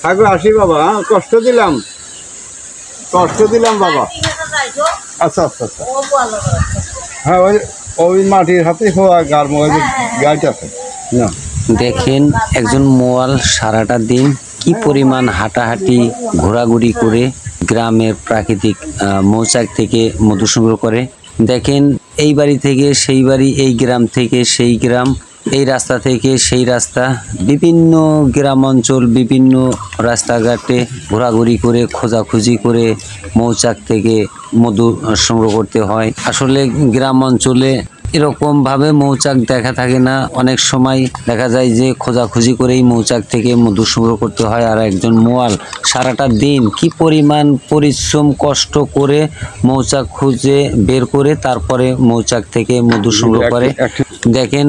থাকো আসি বাবা, হ্যাঁ কষ্ট দিলাম বাবা। আচ্ছা আচ্ছা আচ্ছা, হ্যাঁ ওই ওই মাটির হাতে হওয়া গার মধ্যে গাড়িটা আছে না। দেখেন একজন মোয়াল সারাটা দিন কি পরিমাণ হাঁটাহাঁটি ঘোরাঘুরি করে গ্রামের প্রাকৃতিক মৌচাক থেকে মধু সংগ্রহ করে। দেখেন এই বাড়ি থেকে সেই বাড়ি, এই গ্রাম থেকে সেই গ্রাম, এই রাস্তা থেকে সেই রাস্তা, বিভিন্ন গ্রাম অঞ্চল, বিভিন্ন রাস্তাঘাটে ঘোরাঘুরি করে খোঁজাখুঁজি করে মৌচাক থেকে মধু সংগ্রহ করতে হয়। আসলে গ্রাম অঞ্চলে এরকমভাবে মৌচাক দেখা থাকে না, অনেক সময় দেখা যায় যে খোঁজাখুঁজি করেই মৌচাক থেকে মধু সংগ্রহ করতে হয়। আর একজন মোয়াল সারাটা দিন কি পরিমাণ পরিশ্রম কষ্ট করে মৌচাক খুঁজে বের করে তারপরে মৌচাক থেকে মধু সংগ্রহ করে। দেখেন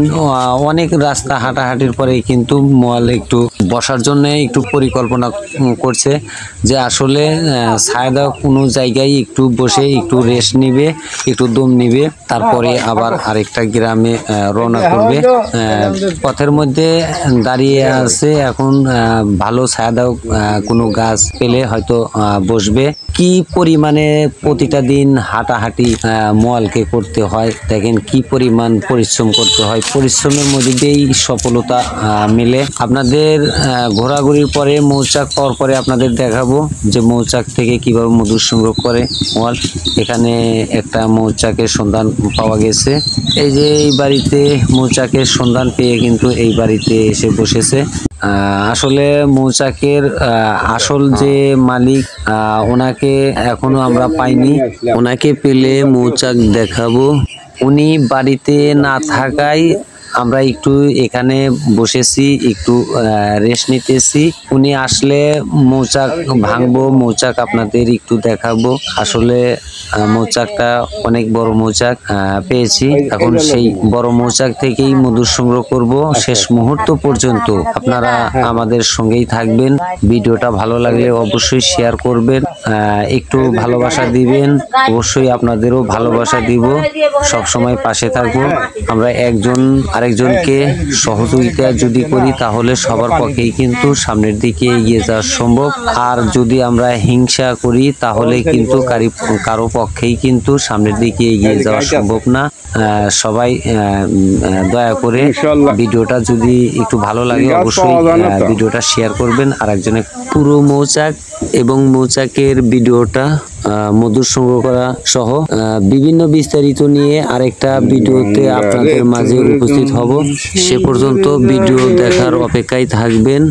অনেক রাস্তা হাঁটাহাঁটির পরে কিন্তু মোয়াল একটু বসার জন্য একটু পরিকল্পনা করছে যে আসলে ছায়া কোনো জায়গায় একটু বসে একটু রেস্ট নিবে, একটু দম নিবে, তারপরে আবার আরেকটা গ্রামে রওনা করবে। পথের মধ্যে দাঁড়িয়ে আছে, এখন ভালো ছায়া কোনো গাছ পেলে হয়তো বসবে। কি পরিমাণে প্রতিটা দিন হাঁটাহাঁটি মোয়ালকে করতে হয়, দেখেন কি পরিমাণ পরিশ্রম করতে হয়, পরিশ্রমের মধ্যে দিয়েই সফলতা মেলে। আপনাদের ঘোরাঘুরির পরে মৌচাক পাওয়ার পরে আপনাদের দেখাবো যে মৌচাক থেকে কিভাবে মধু সংগ্রহ করে মোয়াল। এখানে একটা মৌচাকের সন্ধান পাওয়া গেছে। এই যে এই বাড়িতে মৌচাকের সন্ধান পেয়ে কিন্তু এই বাড়িতে এসে বসেছে। আসলে মৌচাকের আসল যে মালিক ওনাকে এখনো আমরা পাইনি, ওনাকে পেলে মৌচাক দেখাবো। উনি বাড়িতে না থাকায় আমরা একটু এখানে বসেছি, একটু রেস্ট নিতেছি। উনি আসলে মৌচাক ভাঙবো, মৌচাক আপনাদের একটু দেখাবো। আসলে মৌচাকটা অনেক বড় মৌচাক পেয়েছি, এখন সেই বড় মৌচাক থেকেই মধু সংগ্রহ করব। শেষ মুহূর্ত পর্যন্ত আপনারা আমাদের সঙ্গেই থাকবেন। ভিডিওটা ভালো লাগলে অবশ্যই শেয়ার করবেন, একটু ভালোবাসা দিবেন। অবশ্যই আপনাদেরও ভালোবাসা দিব, সব সময় পাশে থাকবো। আমরা একজন আরেকজনকে সহযোগিতা যদি করি তাহলে সবার পক্ষেই কিন্তু সামনের দিকে এগিয়ে যাওয়া সম্ভব। আর যদি আমরা হিংসা করি তাহলে কিন্তু কারো পক্ষেই কিন্তু সামনের দিকে এগিয়ে যাওয়া সম্ভব না। সবাই দয়া করে ভিডিওটা যদি একটু ভালো লাগে অবশ্যই ভিডিওটা শেয়ার করবেন আর একজনের। পুরো মৌচাক এবং মৌচাকের ভিডিওটা মধু সংগ্রহ করা সহ বিভিন্ন বিস্তারিত নিয়ে আরেকটা ভিডিওতে আপনাদের মাঝে উপস্থিত হব। সে পর্যন্ত ভিডিও দেখার অপেক্ষায় থাকবেন।